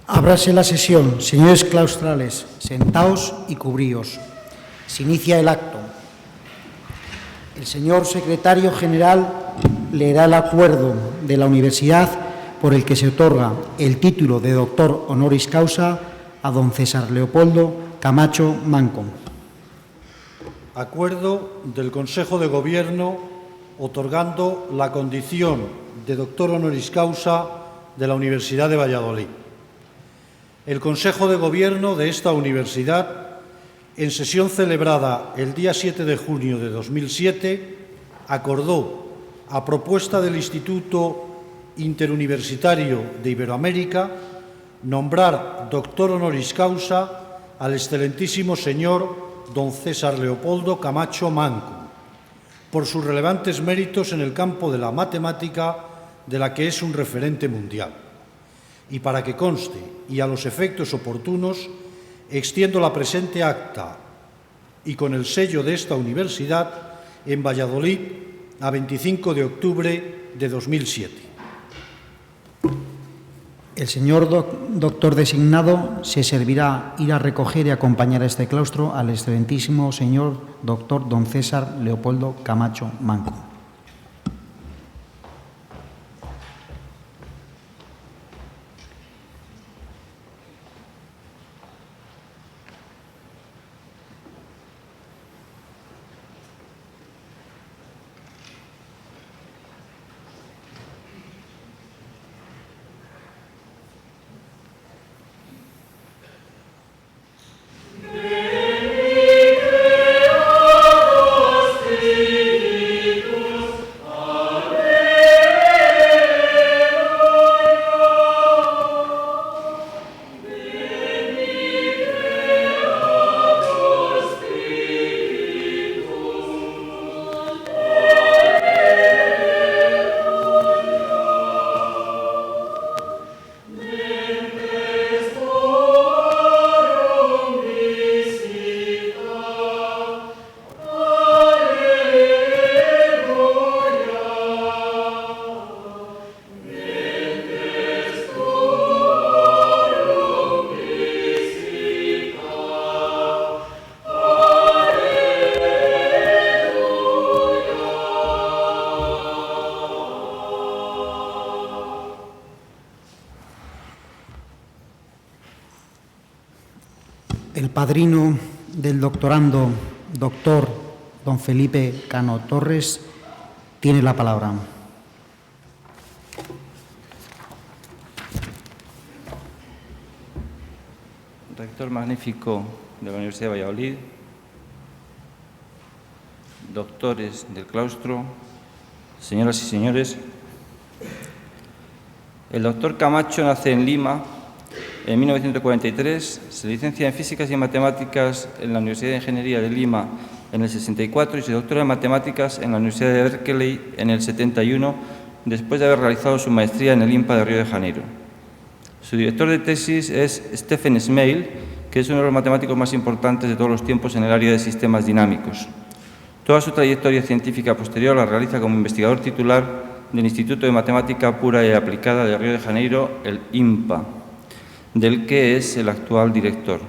Ábrase la sesión. Señores claustrales, sentaos y cubríos. Se inicia el acto. El señor secretario general leerá el acuerdo de la Universidad por el que se otorga el título de doctor honoris causa a don César Leopoldo Camacho Manco. Acuerdo del Consejo de Gobierno otorgando la condición de doctor honoris causa de la Universidad de Valladolid. El Consejo de Gobierno de esta universidad, en sesión celebrada el día 7 de junio de 2007, acordó, a propuesta del Instituto Interuniversitario de Iberoamérica, nombrar doctor honoris causa al excelentísimo señor don César Leopoldo Camacho Manco, por sus relevantes méritos en el campo de la matemática, de la que es un referente mundial. Y para que conste, y a los efectos oportunos, extiendo la presente acta y con el sello de esta universidad en Valladolid a 25 de octubre de 2007. El señor doctor designado se servirá ir a recoger y acompañar a este claustro al excelentísimo señor doctor don César Leopoldo Camacho Manco. El padrino del doctorando, doctor don Felipe Cano Torres, tiene la palabra. Rector magnífico de la Universidad de Valladolid, doctores del claustro, señoras y señores, el doctor Camacho nace en Lima en 1943, se licencia en Físicas y Matemáticas en la Universidad de Ingeniería de Lima en el 64 y se doctora en Matemáticas en la Universidad de Berkeley en el 71, después de haber realizado su maestría en el IMPA de Río de Janeiro. Su director de tesis es Stephen Smale, que es uno de los matemáticos más importantes de todos los tiempos en el área de sistemas dinámicos. Toda su trayectoria científica posterior la realiza como investigador titular del Instituto de Matemática Pura y Aplicada de Río de Janeiro, el IMPA, del que es el actual director.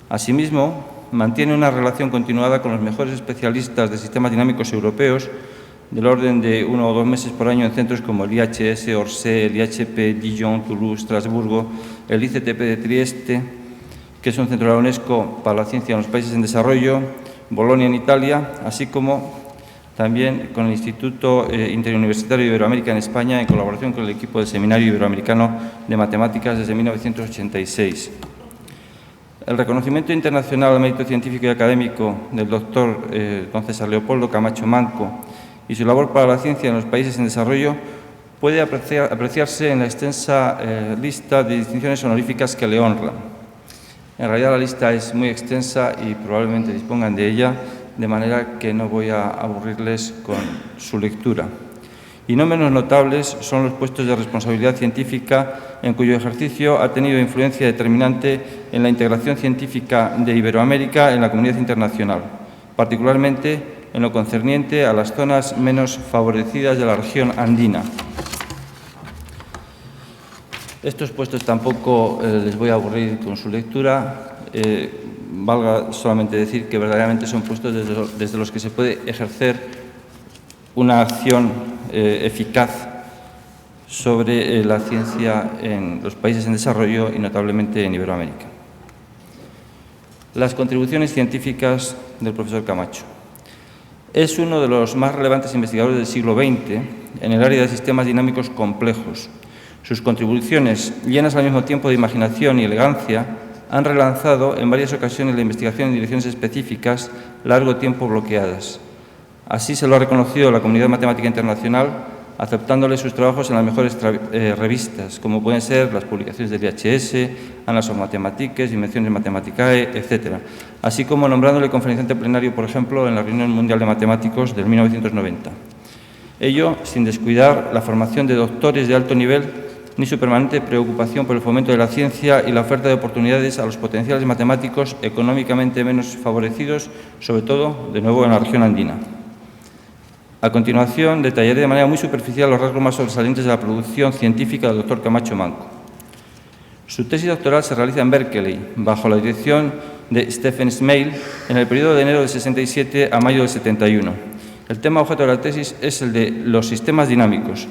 Asimismo, mantiene una relación continuada con los mejores especialistas de sistemas dinámicos europeos, del orden de 1 o 2 meses por año en centros como el IHS Orsay, el IHP Dijon, Toulouse, Estrasburgo, el ICTP de Trieste, que es un centro de la UNESCO para la ciencia en los países en desarrollo, Bolonia en Italia, así como también con el Instituto Interuniversitario de Iberoamérica en España, en colaboración con el equipo del Seminario Iberoamericano de Matemáticas desde 1986. El reconocimiento internacional al mérito científico y académico del doctor don César Leopoldo Camacho Manco y su labor para la ciencia en los países en desarrollo puede apreciarse en la extensa lista de distinciones honoríficas que le honran. En realidad la lista es muy extensa y probablemente dispongan de ella, de manera que no voy a aburrirles con su lectura. Y no menos notables son los puestos de responsabilidad científica en cuyo ejercicio ha tenido influencia determinante en la integración científica de Iberoamérica en la comunidad internacional, particularmente en lo concerniente a las zonas menos favorecidas de la región andina. Estos puestos tampoco les voy a aburrir con su lectura. Valga solamente decir que verdaderamente son puestos desde los que se puede ejercer una acción eficaz sobre la ciencia en los países en desarrollo y notablemente en Iberoamérica. Las contribuciones científicas del profesor Camacho. Es uno de los más relevantes investigadores del siglo XX en el área de sistemas dinámicos complejos. Sus contribuciones, llenas al mismo tiempo de imaginación y elegancia, han relanzado en varias ocasiones la investigación en direcciones específicas largo tiempo bloqueadas. Así se lo ha reconocido la comunidad matemática internacional, aceptándole sus trabajos en las mejores revistas, como pueden ser las publicaciones del IHS, Annals of Mathematics, Dimensiones Mathematicae, etc., así como nombrándole conferenciante plenario, por ejemplo, en la Reunión Mundial de Matemáticos del 1990. Ello sin descuidar la formación de doctores de alto nivel ni su permanente preocupación por el fomento de la ciencia y la oferta de oportunidades a los potenciales matemáticos económicamente menos favorecidos, sobre todo, de nuevo, en la región andina. A continuación, detallaré de manera muy superficial los rasgos más sobresalientes de la producción científica del doctor Camacho Manco. Su tesis doctoral se realiza en Berkeley, bajo la dirección de Stephen Smale, en el periodo de enero del 67 a mayo del 71. El tema objeto de la tesis es el de los sistemas dinámicos,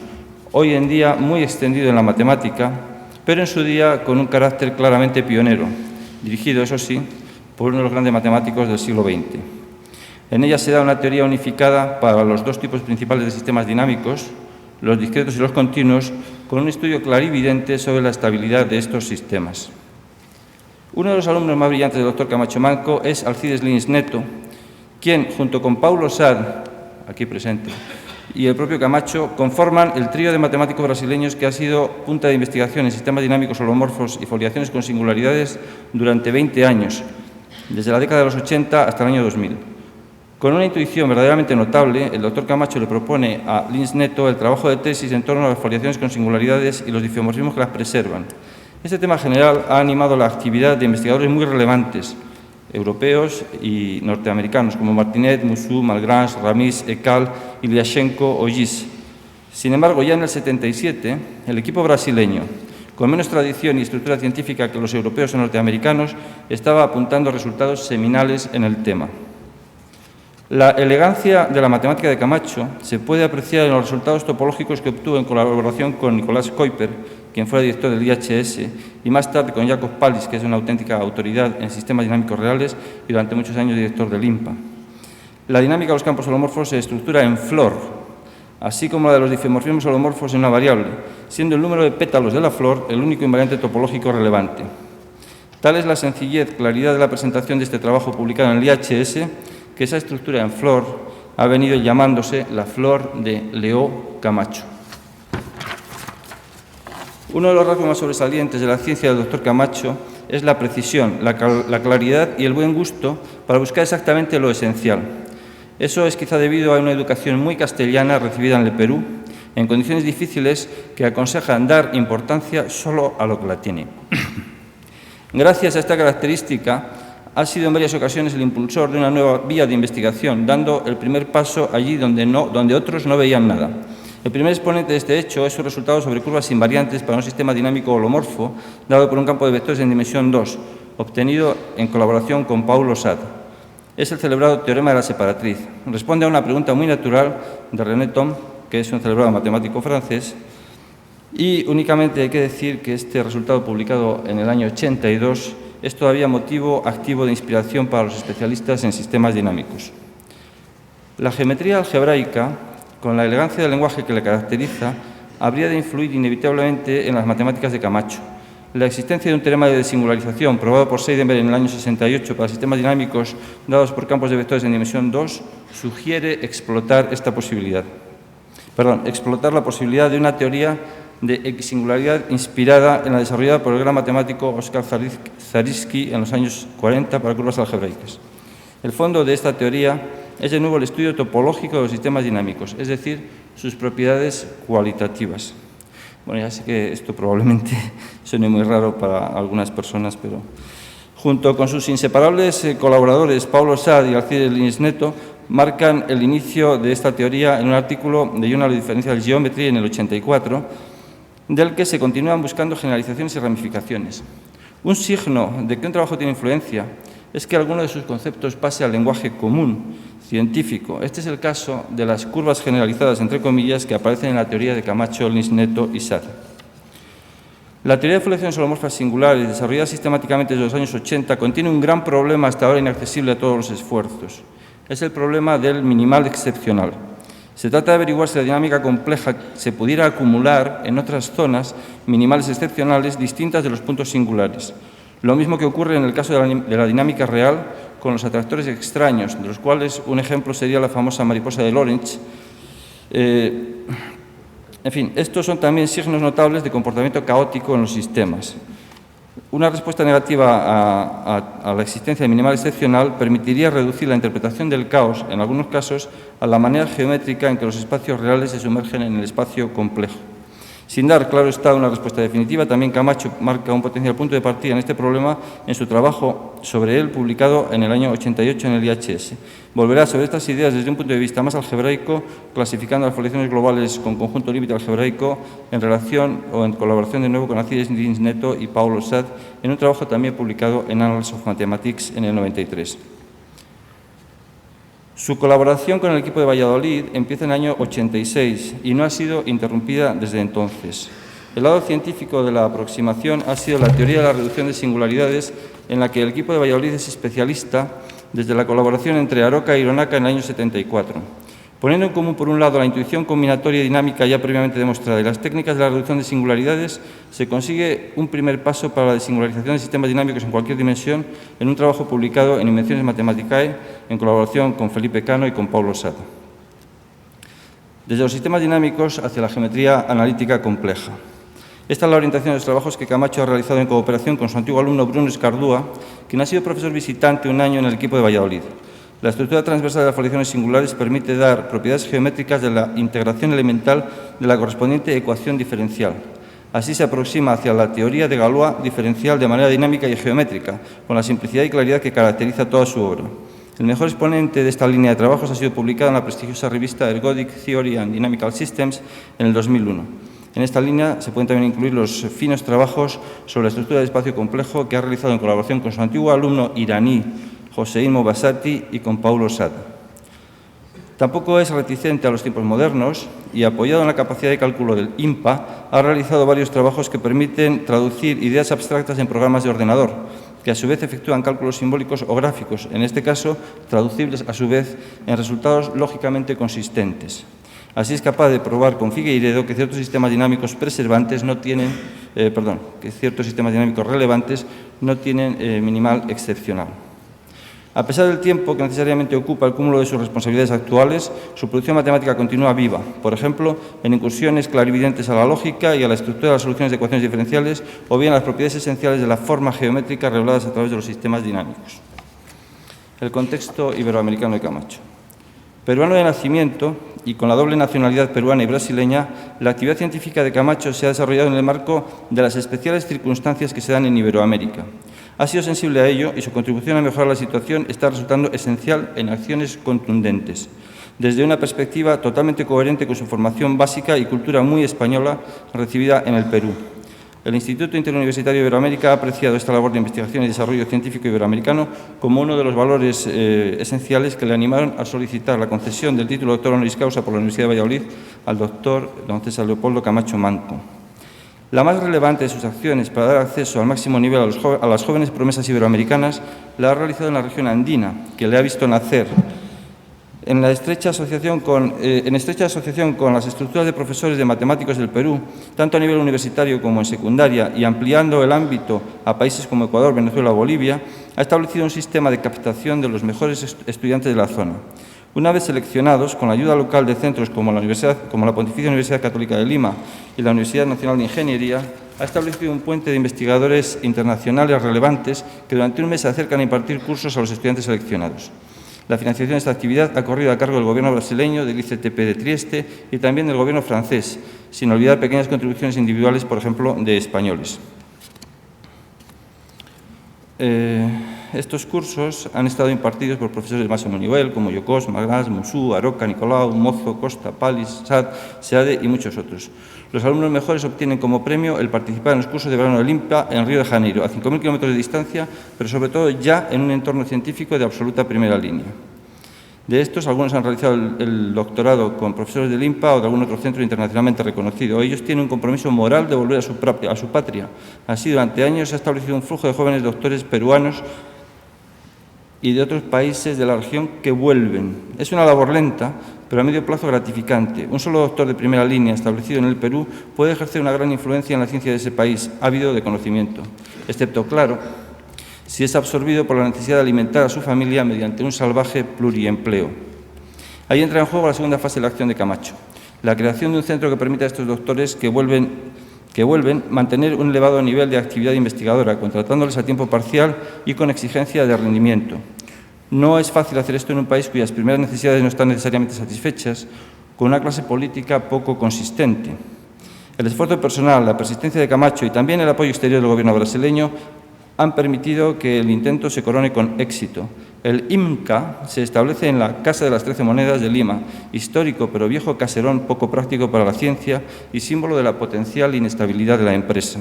hoy en día muy extendido en la matemática, pero en su día con un carácter claramente pionero, dirigido, eso sí, por uno de los grandes matemáticos del siglo XX. En ella se da una teoría unificada para los dos tipos principales de sistemas dinámicos, los discretos y los continuos, con un estudio clarividente sobre la estabilidad de estos sistemas. Uno de los alumnos más brillantes del doctor Camacho Manco es Alcides Lins Neto, quien, junto con Paulo Sad, aquí presente, y el propio Camacho, conforman el trío de matemáticos brasileños que ha sido punta de investigación en sistemas dinámicos holomorfos y foliaciones con singularidades durante 20 años, desde la década de los 80 hasta el año 2000. Con una intuición verdaderamente notable, el doctor Camacho le propone a Lins Neto el trabajo de tesis en torno a las foliaciones con singularidades y los difeomorfismos que las preservan. Este tema general ha animado la actividad de investigadores muy relevantes, europeos y norteamericanos, como Martinet, Musu, Malgrange, Ramis, Ekal, Ilyashenko o Gis. Sin embargo, ya en el 77, el equipo brasileño, con menos tradición y estructura científica que los europeos o norteamericanos, estaba apuntando resultados seminales en el tema. La elegancia de la matemática de Camacho se puede apreciar en los resultados topológicos que obtuvo en colaboración con Nicolás Kuiper, quien fuera director del IHS, y más tarde con Jacob Pallis, que es una auténtica autoridad en sistemas dinámicos reales y durante muchos años director del INPA. La dinámica de los campos holomorfos se estructura en flor, así como la de los difeomorfismos holomorfos en una variable, siendo el número de pétalos de la flor el único invariante topológico relevante. Tal es la sencillez, claridad de la presentación de este trabajo publicado en el IHS, que esa estructura en flor ha venido llamándose la flor de Leo Camacho. Uno de los rasgos más sobresalientes de la ciencia del doctor Camacho es la precisión, la claridad y el buen gusto para buscar exactamente lo esencial. Eso es quizá debido a una educación muy castellana recibida en el Perú, en condiciones difíciles que aconsejan dar importancia solo a lo que la tiene. Gracias a esta característica, ha sido en varias ocasiones el impulsor de una nueva vía de investigación, dando el primer paso allí donde otros no veían nada. El primer exponente de este hecho es su resultado sobre curvas invariantes para un sistema dinámico holomorfo dado por un campo de vectores en dimensión 2, obtenido en colaboración con Paulo Sad. Es el celebrado teorema de la separatriz. Responde a una pregunta muy natural de René Thom, que es un celebrado matemático francés, y únicamente hay que decir que este resultado, publicado en el año 82, es todavía motivo activo de inspiración para los especialistas en sistemas dinámicos. La geometría algebraica, con la elegancia del lenguaje que le caracteriza, habría de influir inevitablemente en las matemáticas de Camacho. La existencia de un teorema de singularización probado por Seidenberg en el año 68 para sistemas dinámicos dados por campos de vectores en dimensión 2 sugiere explotar la posibilidad de una teoría de singularidad inspirada en la desarrollada por el gran matemático Oskar Zariski en los años 40 para curvas algebraicas. El fondo de esta teoría es de nuevo el estudio topológico de los sistemas dinámicos, es decir, sus propiedades cualitativas. Bueno, ya sé que esto probablemente suene muy raro para algunas personas, pero junto con sus inseparables colaboradores Paulo Sad y Alcides Lins Neto, marcan el inicio de esta teoría en un artículo de Journal of Differential Geometry en el 84, del que se continúan buscando generalizaciones y ramificaciones. Un signo de que un trabajo tiene influencia es que alguno de sus conceptos pase al lenguaje común, científico. Este es el caso de las curvas generalizadas, entre comillas, que aparecen en la teoría de Camacho, Lins Neto y Sad. La teoría de fluctuaciones holomorfas singulares, desarrollada sistemáticamente desde los años 80, contiene un gran problema hasta ahora inaccesible a todos los esfuerzos. Es el problema del minimal excepcional. Se trata de averiguar si la dinámica compleja se pudiera acumular en otras zonas minimales excepcionales distintas de los puntos singulares. Lo mismo que ocurre en el caso de la dinámica real con los atractores extraños, de los cuales un ejemplo sería la famosa mariposa de Lorentz. En fin, estos son también signos notables de comportamiento caótico en los sistemas. Una respuesta negativa a la existencia de minimal excepcional permitiría reducir la interpretación del caos, en algunos casos, a la manera geométrica en que los espacios reales se sumergen en el espacio complejo. Sin dar, claro está, una respuesta definitiva, también Camacho marca un potencial punto de partida en este problema en su trabajo sobre él, publicado en el año 88 en el IHS. Volverá sobre estas ideas desde un punto de vista más algebraico, clasificando las fluctuaciones globales con conjunto límite algebraico en relación o en colaboración de nuevo con Alcides Lins Neto y Paulo Sad, en un trabajo también publicado en Annals of Mathematics en el 93. Su colaboración con el equipo de Valladolid empieza en el año 86 y no ha sido interrumpida desde entonces. El lado científico de la aproximación ha sido la teoría de la reducción de singularidades, en la que el equipo de Valladolid es especialista desde la colaboración entre Aroca e Hironaka en el año 74. Poniendo en común, por un lado, la intuición combinatoria y dinámica ya previamente demostrada y las técnicas de la reducción de singularidades, se consigue un primer paso para la desingularización de sistemas dinámicos en cualquier dimensión en un trabajo publicado en Invenciones Mathematicae en colaboración con Felipe Cano y con Paulo Sad. Desde los sistemas dinámicos hacia la geometría analítica compleja. Esta es la orientación de los trabajos que Camacho ha realizado en cooperación con su antiguo alumno Bruno Escardúa, quien ha sido profesor visitante un año en el equipo de Valladolid. La estructura transversal de las fluctuaciones singulares permite dar propiedades geométricas de la integración elemental de la correspondiente ecuación diferencial. Así se aproxima hacia la teoría de Galois diferencial de manera dinámica y geométrica, con la simplicidad y claridad que caracteriza toda su obra. El mejor exponente de esta línea de trabajos ha sido publicado en la prestigiosa revista Ergodic Theory and Dynamical Systems en el 2001. En esta línea se pueden también incluir los finos trabajos sobre la estructura de espacio complejo que ha realizado en colaboración con su antiguo alumno iraní, Hossein Mobasati, y con Paulo Sad. Tampoco es reticente a los tiempos modernos y, apoyado en la capacidad de cálculo del IMPA, ha realizado varios trabajos que permiten traducir ideas abstractas en programas de ordenador, que a su vez efectúan cálculos simbólicos o gráficos, en este caso traducibles a su vez en resultados lógicamente consistentes. Así es capaz de probar con Figueiredo que ciertos sistemas dinámicos relevantes no tienen minimal excepcional. A pesar del tiempo que necesariamente ocupa el cúmulo de sus responsabilidades actuales, su producción matemática continúa viva, por ejemplo, en incursiones clarividentes a la lógica y a la estructura de las soluciones de ecuaciones diferenciales, o bien a las propiedades esenciales de la forma geométrica reveladas a través de los sistemas dinámicos. El contexto iberoamericano de Camacho. Peruano de nacimiento y con la doble nacionalidad peruana y brasileña, la actividad científica de Camacho se ha desarrollado en el marco de las especiales circunstancias que se dan en Iberoamérica. Ha sido sensible a ello y su contribución a mejorar la situación está resultando esencial en acciones contundentes, desde una perspectiva totalmente coherente con su formación básica y cultura muy española recibida en el Perú. El Instituto Interuniversitario de Iberoamérica ha apreciado esta labor de investigación y desarrollo científico iberoamericano como uno de los valores esenciales que le animaron a solicitar la concesión del título de doctor honoris causa por la Universidad de Valladolid al doctor don César Leopoldo Camacho Manco. La más relevante de sus acciones para dar acceso al máximo nivel a las jóvenes promesas iberoamericanas la ha realizado en la región andina, que le ha visto nacer en estrecha asociación con las estructuras de profesores de matemáticos del Perú, tanto a nivel universitario como en secundaria, y ampliando el ámbito a países como Ecuador, Venezuela o Bolivia, ha establecido un sistema de captación de los mejores estudiantes de la zona. Una vez seleccionados, con la ayuda local de centros como la Pontificia Universidad Católica de Lima y la Universidad Nacional de Ingeniería, ha establecido un puente de investigadores internacionales relevantes que durante un mes se acercan a impartir cursos a los estudiantes seleccionados. La financiación de esta actividad ha corrido a cargo del gobierno brasileño, del ICTP de Trieste y también del gobierno francés, sin olvidar pequeñas contribuciones individuales, por ejemplo, de españoles. Estos cursos han estado impartidos por profesores de máximo nivel como Yocós, Magnás, Musú, Aroca, Nicolau, Mozo, Costa, Palis, Sad, Seade y muchos otros. Los alumnos mejores obtienen como premio el participar en los cursos de verano del IMPA en Río de Janeiro, a 5.000 kilómetros de distancia, pero sobre todo ya en un entorno científico de absoluta primera línea. De estos, algunos han realizado el doctorado con profesores del IMPA o de algún otro centro internacionalmente reconocido. Ellos tienen un compromiso moral de volver a su patria. Así, durante años se ha establecido un flujo de jóvenes doctores peruanos y de otros países de la región que vuelven. Es una labor lenta, pero a medio plazo gratificante. Un solo doctor de primera línea establecido en el Perú puede ejercer una gran influencia en la ciencia de ese país, ávido de conocimiento, excepto, claro, si es absorbido por la necesidad de alimentar a su familia mediante un salvaje pluriempleo. Ahí entra en juego la segunda fase de la acción de Camacho, la creación de un centro que permita a estos doctores que vuelven mantener un elevado nivel de actividad investigadora, contratándoles a tiempo parcial y con exigencia de rendimiento. No es fácil hacer esto en un país cuyas primeras necesidades no están necesariamente satisfechas, con una clase política poco consistente. El esfuerzo personal, la persistencia de Camacho y también el apoyo exterior del gobierno brasileño han permitido que el intento se corone con éxito. El IMCA se establece en la Casa de las 13 Monedas de Lima, histórico pero viejo caserón poco práctico para la ciencia y símbolo de la potencial inestabilidad de la empresa.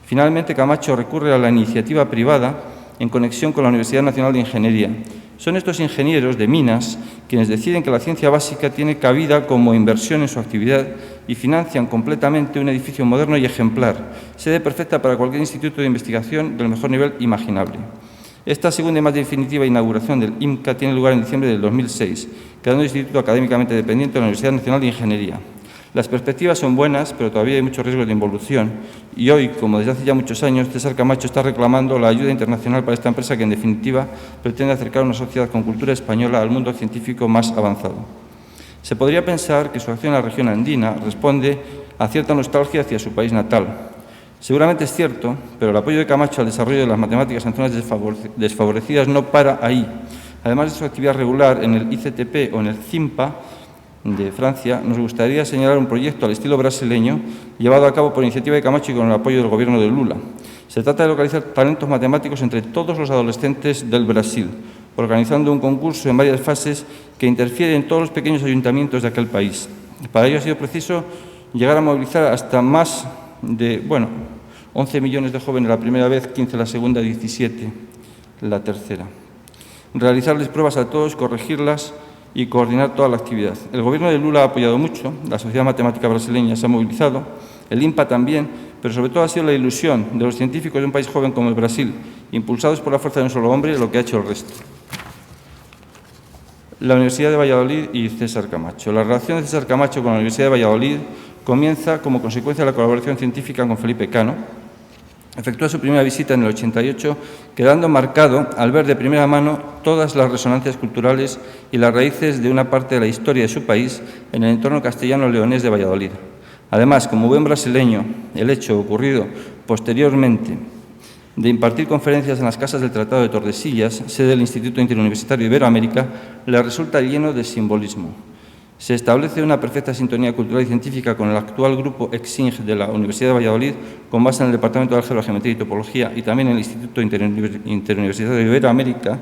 Finalmente, Camacho recurre a la iniciativa privada en conexión con la Universidad Nacional de Ingeniería. Son estos ingenieros de minas quienes deciden que la ciencia básica tiene cabida como inversión en su actividad y financian completamente un edificio moderno y ejemplar, sede perfecta para cualquier instituto de investigación del mejor nivel imaginable. Esta segunda y más definitiva inauguración del IMCA tiene lugar en diciembre del 2006, quedando instituto académicamente dependiente de la Universidad Nacional de Ingeniería. Las perspectivas son buenas, pero todavía hay muchos riesgos de involución. Y hoy, como desde hace ya muchos años, César Camacho está reclamando la ayuda internacional para esta empresa que, en definitiva, pretende acercar a una sociedad con cultura española al mundo científico más avanzado. Se podría pensar que su acción en la región andina responde a cierta nostalgia hacia su país natal. Seguramente es cierto, pero el apoyo de Camacho al desarrollo de las matemáticas en zonas desfavorecidas no para ahí. Además de su actividad regular en el ICTP o en el CIMPA, de Francia, nos gustaría señalar un proyecto al estilo brasileño llevado a cabo por iniciativa de Camacho y con el apoyo del gobierno de Lula. Se trata de localizar talentos matemáticos entre todos los adolescentes del Brasil, organizando un concurso en varias fases que interfiere en todos los pequeños ayuntamientos de aquel país. Para ello ha sido preciso llegar a movilizar hasta más de, 11 millones de jóvenes la primera vez, 15 la segunda, 17 la tercera. Realizarles pruebas a todos, corregirlas y coordinar toda la actividad. El gobierno de Lula ha apoyado mucho, la Sociedad Matemática Brasileña se ha movilizado, el IMPA también, pero sobre todo ha sido la ilusión de los científicos de un país joven como el Brasil, impulsados por la fuerza de un solo hombre, lo que ha hecho el resto. La Universidad de Valladolid y César Camacho. La relación de César Camacho con la Universidad de Valladolid comienza como consecuencia de la colaboración científica con Felipe Cano. Efectúa su primera visita en el 88, quedando marcado al ver de primera mano todas las resonancias culturales y las raíces de una parte de la historia de su país en el entorno castellano-leonés de Valladolid. Además, como buen brasileño, el hecho ocurrido posteriormente de impartir conferencias en las casas del Tratado de Tordesillas, sede del Instituto Interuniversitario Iberoamérica, le resulta lleno de simbolismo. Se establece una perfecta sintonía cultural y científica con el actual grupo EXING de la Universidad de Valladolid, con base en el Departamento de Álgebra, Geometría y Topología y también en el Instituto Interuniversitario de Iberoamérica,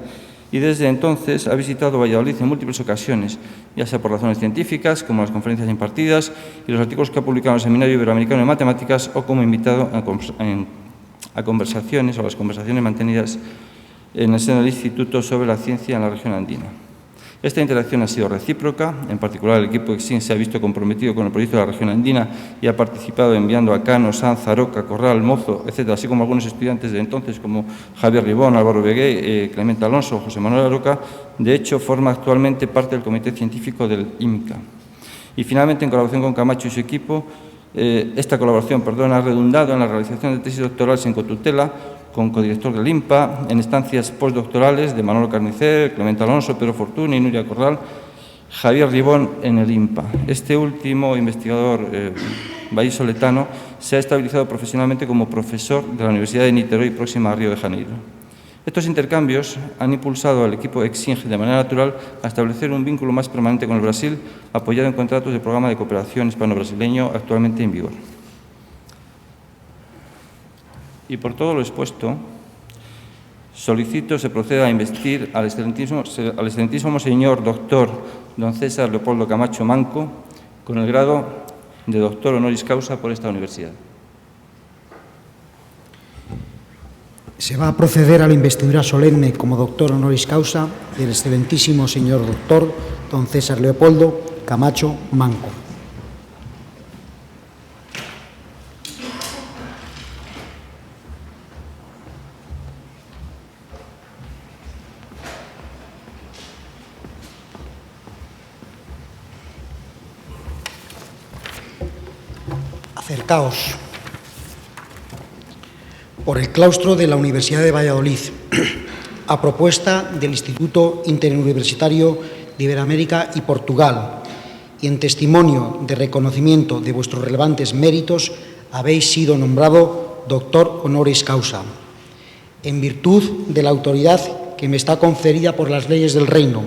y desde entonces ha visitado Valladolid en múltiples ocasiones, ya sea por razones científicas, como las conferencias impartidas y los artículos que ha publicado en el Seminario Iberoamericano de Matemáticas, o como invitado a conversaciones o las conversaciones mantenidas en el seno del Instituto sobre la ciencia en la región andina. Esta interacción ha sido recíproca, en particular el equipo EXIN se ha visto comprometido con el proyecto de la región andina y ha participado enviando a Cano, Sanz, Aroca, Corral, Mozo, etc., así como algunos estudiantes de entonces como Javier Ribón, Álvaro Begué, Clemente Alonso, José Manuel Aroca. De hecho, forma actualmente parte del comité científico del IMCA. Y finalmente, en colaboración con Camacho y su equipo, esta colaboración ha redundado en la realización de tesis doctorales en cotutela, con codirector del IMPA, en estancias postdoctorales de Manolo Carnicer, Clemente Alonso, Pedro Fortuny, Nuria Corral, Javier Ribón en el IMPA. Este último investigador vallisoletano se ha estabilizado profesionalmente como profesor de la Universidad de Niterói, próxima a Río de Janeiro. Estos intercambios han impulsado al equipo EXING de manera natural a establecer un vínculo más permanente con el Brasil, apoyado en contratos del programa de cooperación hispano-brasileño actualmente en vigor. Y por todo lo expuesto, Solicito se proceda a investir al excelentísimo señor doctor don César Leopoldo Camacho Manco con el grado de doctor honoris causa por esta universidad. Se va a proceder a la investidura solemne como doctor honoris causa del excelentísimo señor doctor don César Leopoldo Camacho Manco. Acercaos. Por el claustro de la Universidad de Valladolid, a propuesta del Instituto Interuniversitario de Iberoamérica y Portugal, y en testimonio de reconocimiento de vuestros relevantes méritos, habéis sido nombrado doctor honoris causa. En virtud de la autoridad que me está conferida por las leyes del reino,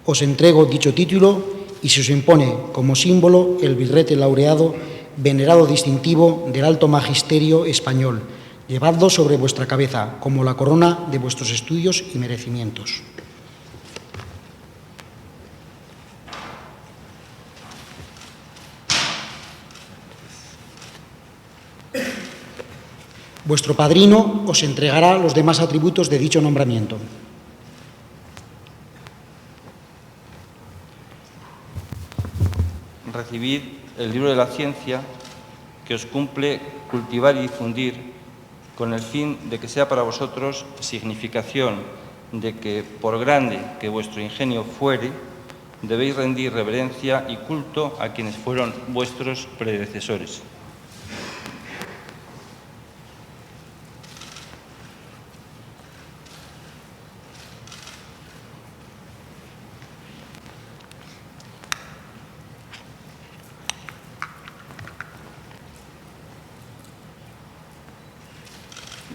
os entrego dicho título y se os impone como símbolo el birrete laureado, venerado distintivo del alto magisterio español. Llevadlo sobre vuestra cabeza como la corona de vuestros estudios y merecimientos. Vuestro padrino os entregará los demás atributos de dicho nombramiento. Recibid el libro de la ciencia que os cumple cultivar y difundir con el fin de que sea para vosotros significación de que, por grande que vuestro ingenio fuere, debéis rendir reverencia y culto a quienes fueron vuestros predecesores.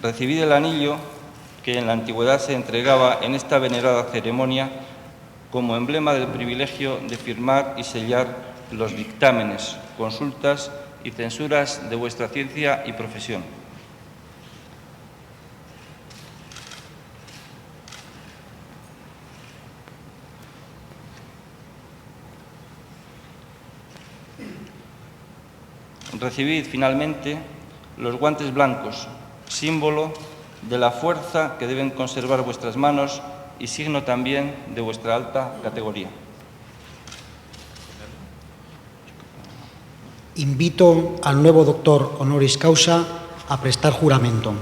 Recibid el anillo que en la antigüedad se entregaba en esta venerada ceremonia como emblema del privilegio de firmar y sellar los dictámenes, consultas y censuras de vuestra ciencia y profesión. Recibid finalmente los guantes blancos, símbolo de la fuerza que deben conservar vuestras manos y signo también de vuestra alta categoría. Invito al nuevo doctor honoris causa a prestar juramento.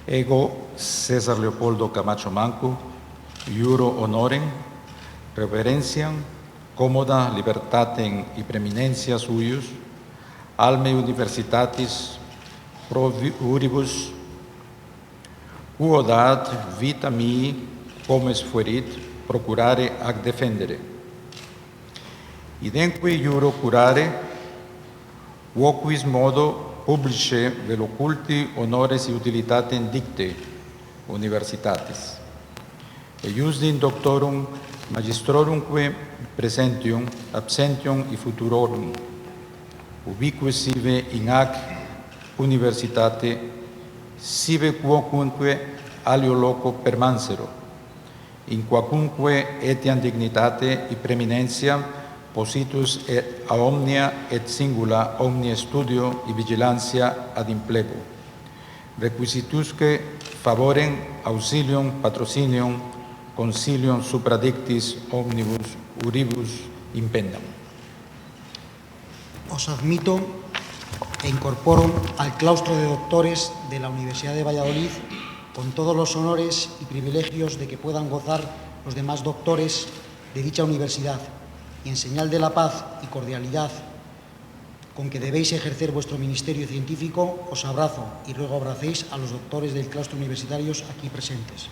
Ego César Leopoldo Camacho Manco, juro honorem, reverenciam, cómoda libertatem y preeminencia suyos, alme universitatis provuribus, quodad vita mii, comes fuerit, procurare ac defendere. Idenque juro curare, quoquis modo publice veloculti honores y utilitatem dicte universitatis. Eiusdin doctorum magistrorumque presentium, absentium y futurorum, ubique sive in ac universitate, sive quocunque alio loco permansero, in quacunque etiam dignitate y preeminencia positus a omnia et singula omnia studio y vigilancia ad implego, requisitusque favorem, auxilium, patrocinium, concilium supradictis omnibus uribus impendam. Os admito e incorporo al claustro de doctores de la Universidad de Valladolid con todos los honores y privilegios de que puedan gozar los demás doctores de dicha universidad, y en señal de la paz y cordialidad con que debéis ejercer vuestro ministerio científico, os abrazo y luego abracéis a los doctores del claustro universitarios aquí presentes.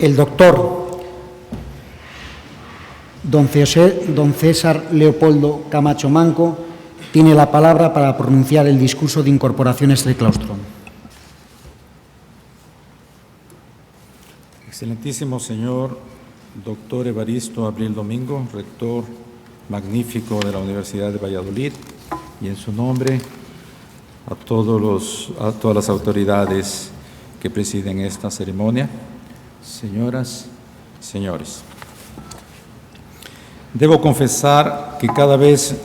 El doctor don César Leopoldo Camacho Manco tiene la palabra para pronunciar el discurso de incorporación a este claustro. Excelentísimo señor doctor Evaristo Abril Domingo, rector magnífico de la Universidad de Valladolid, y en su nombre a todas las autoridades que presiden esta ceremonia, señoras, señores. Debo confesar que cada vez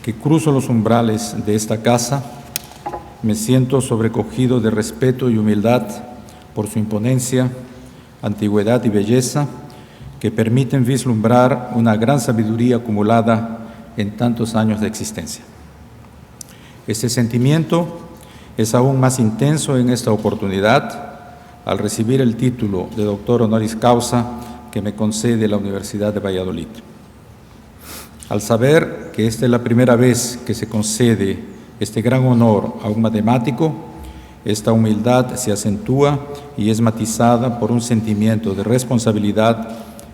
que cruzo los umbrales de esta casa, me siento sobrecogido de respeto y humildad por su imponencia, antigüedad y belleza, que permiten vislumbrar una gran sabiduría acumulada en tantos años de existencia. Este sentimiento es aún más intenso en esta oportunidad al recibir el título de doctor honoris causa que me concede la Universidad de Valladolid. Al saber que esta es la primera vez que se concede este gran honor a un matemático, esta humildad se acentúa y es matizada por un sentimiento de responsabilidad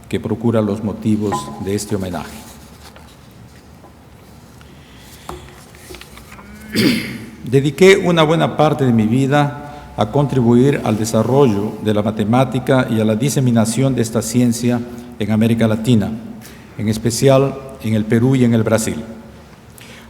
que procura los motivos de este homenaje. Dediqué una buena parte de mi vida a contribuir al desarrollo de la matemática y a la diseminación de esta ciencia en América Latina, en especial en el Perú y en el Brasil.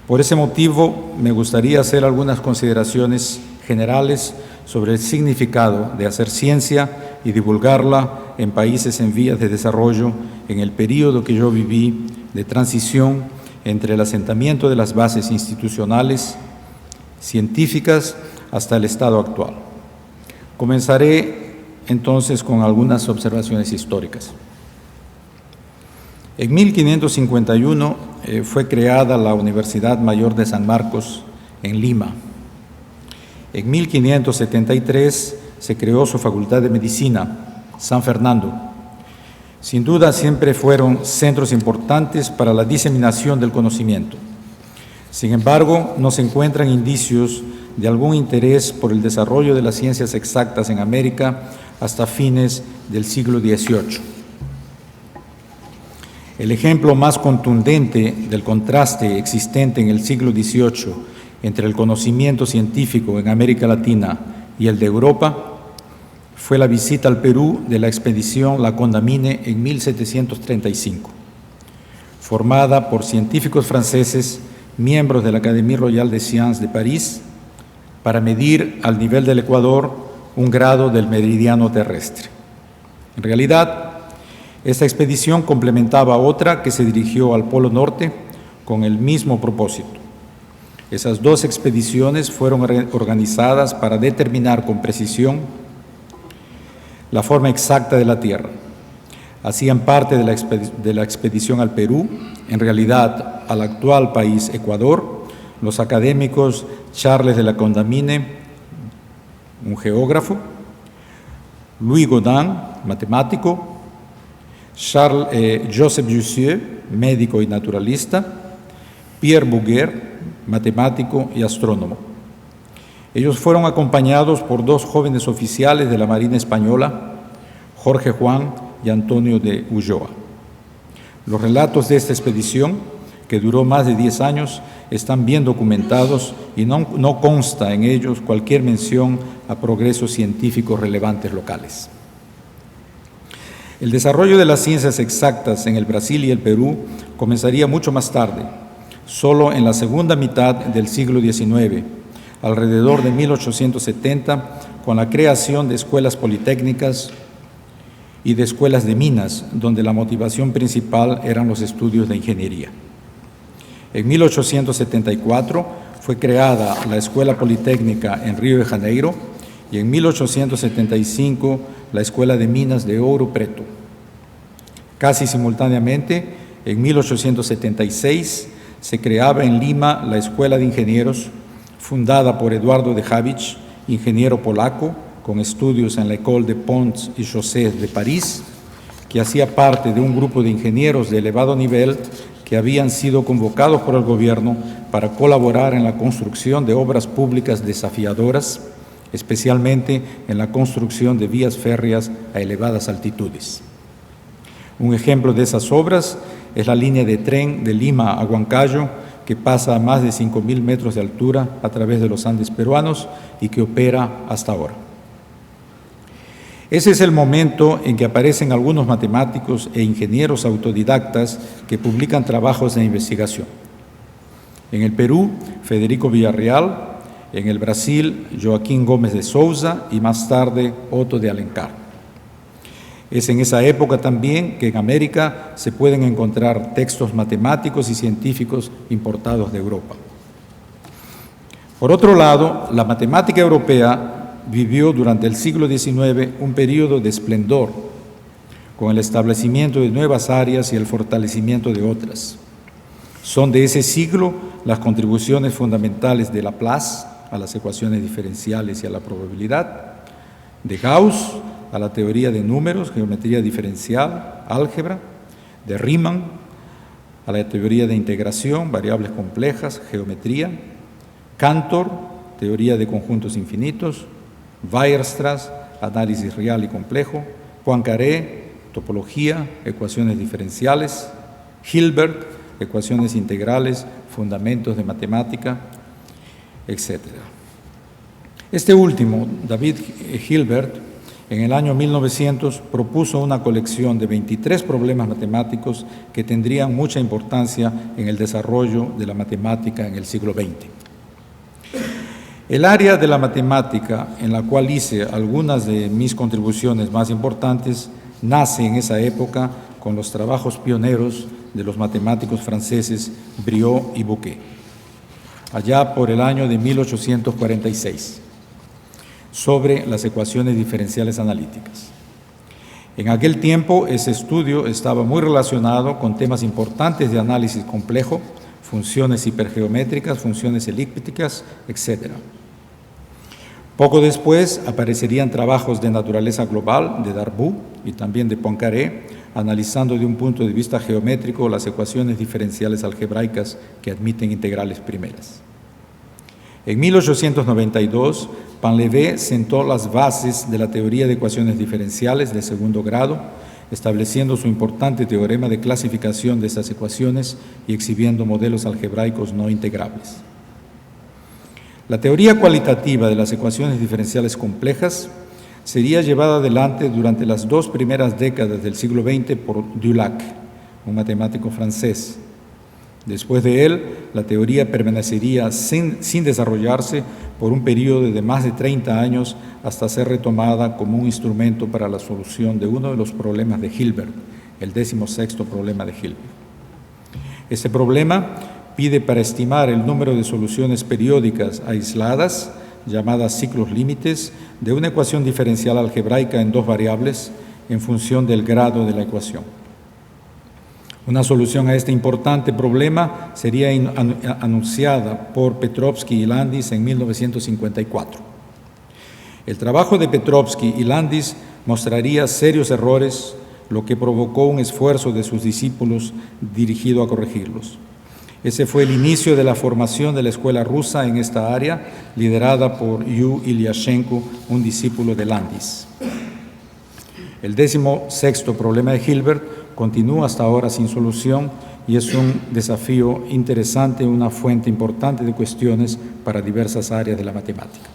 Por ese motivo, me gustaría hacer algunas consideraciones generales sobre el significado de hacer ciencia y divulgarla en países en vías de desarrollo en el período que yo viví de transición entre el asentamiento de las bases institucionales, científicas, hasta el estado actual. Comenzaré entonces con algunas observaciones históricas. En 1551 fue creada la Universidad Mayor de San Marcos en Lima. En 1573 se creó su Facultad de Medicina, San Fernando. Sin duda siempre fueron centros importantes para la diseminación del conocimiento. Sin embargo, no se encuentran indicios de algún interés por el desarrollo de las ciencias exactas en América hasta fines del siglo XVIII. El ejemplo más contundente del contraste existente en el siglo XVIII entre el conocimiento científico en América Latina y el de Europa fue la visita al Perú de la expedición La Condamine en 1735, formada por científicos franceses, miembros de la Académie Royale des Sciences de París, para medir al nivel del Ecuador un grado del meridiano terrestre. En realidad, esta expedición complementaba a otra que se dirigió al Polo Norte con el mismo propósito. Esas dos expediciones fueron organizadas para determinar con precisión la forma exacta de la Tierra. Hacían parte de la expedición al Perú, en realidad al actual país Ecuador, los académicos Charles de la Condamine, un geógrafo, Louis Gaudin, matemático, Joseph Jussieu, médico y naturalista, Pierre Bouguer, matemático y astrónomo. Ellos fueron acompañados por dos jóvenes oficiales de la Marina Española, Jorge Juan y Antonio de Ulloa. Los relatos de esta expedición, que duró más de 10 años, están bien documentados y no consta en ellos cualquier mención a progresos científicos relevantes locales. El desarrollo de las ciencias exactas en el Brasil y el Perú comenzaría mucho más tarde, solo en la segunda mitad del siglo XIX, alrededor de 1870, con la creación de escuelas politécnicas y de escuelas de minas, donde la motivación principal eran los estudios de ingeniería. En 1874 fue creada la Escuela Politécnica en Río de Janeiro y en 1875 la Escuela de Minas de Ouro Preto. Casi simultáneamente, en 1876 se creaba en Lima la Escuela de Ingenieros, fundada por Eduardo de Havitzsch, ingeniero polaco, con estudios en la École des Ponts y Chaussées de París, que hacía parte de un grupo de ingenieros de elevado nivel que habían sido convocados por el gobierno para colaborar en la construcción de obras públicas desafiadoras especialmente en la construcción de vías férreas a elevadas altitudes. Un ejemplo de esas obras es la línea de tren de Lima a Huancayo, que pasa a más de 5.000 metros de altura a través de los Andes peruanos y que opera hasta ahora. Ese es el momento en que aparecen algunos matemáticos e ingenieros autodidactas que publican trabajos de investigación. En el Perú, Federico Villarreal; en el Brasil, Joaquín Gómez de Souza y más tarde Otto de Alencar. Es en esa época también que en América se pueden encontrar textos matemáticos y científicos importados de Europa. Por otro lado, la matemática europea vivió durante el siglo XIX un periodo de esplendor, con el establecimiento de nuevas áreas y el fortalecimiento de otras. Son de ese siglo las contribuciones fundamentales de Laplace a las ecuaciones diferenciales y a la probabilidad, de Gauss a la teoría de números, geometría diferencial, álgebra, de Riemann a la teoría de integración, variables complejas, geometría, Cantor, teoría de conjuntos infinitos, Weierstrass, análisis real y complejo, Poincaré, topología, ecuaciones diferenciales, Hilbert, ecuaciones integrales, fundamentos de matemática, etc. Este último, David Hilbert, en el año 1900 propuso una colección de 23 problemas matemáticos que tendrían mucha importancia en el desarrollo de la matemática en el siglo XX. El área de la matemática en la cual hice algunas de mis contribuciones más importantes nace en esa época con los trabajos pioneros de los matemáticos franceses Briot y Bouquet, allá por el año de 1846, sobre las ecuaciones diferenciales analíticas. En aquel tiempo, ese estudio estaba muy relacionado con temas importantes de análisis complejo, funciones hipergeométricas, funciones elípticas, etc. Poco después aparecerían trabajos de naturaleza global de Darboux y también de Poincaré, analizando de un punto de vista geométrico las ecuaciones diferenciales algebraicas que admiten integrales primeras. En 1892, Painlevé sentó las bases de la teoría de ecuaciones diferenciales de segundo grado, estableciendo su importante teorema de clasificación de estas ecuaciones y exhibiendo modelos algebraicos no integrables. La teoría cualitativa de las ecuaciones diferenciales complejas sería llevada adelante durante las 2 primeras décadas del siglo XX por Dulac, un matemático francés. Después de él, la teoría permanecería sin desarrollarse por un periodo de más de 30 años hasta ser retomada como un instrumento para la solución de uno de los problemas de Hilbert, el 16º problema de Hilbert. Este problema pide para estimar el número de soluciones periódicas aisladas, llamadas ciclos límites, de una ecuación diferencial algebraica en 2 variables en función del grado de la ecuación. Una solución a este importante problema sería anunciada por Petrovsky y Landis en 1954. El trabajo de Petrovsky y Landis mostraría serios errores, lo que provocó un esfuerzo de sus discípulos dirigido a corregirlos. Ese fue el inicio de la formación de la escuela rusa en esta área, liderada por Yu Ilyashenko, un discípulo de Landis. El 16º problema de Hilbert continúa hasta ahora sin solución y es un desafío interesante, una fuente importante de cuestiones para diversas áreas de la matemática.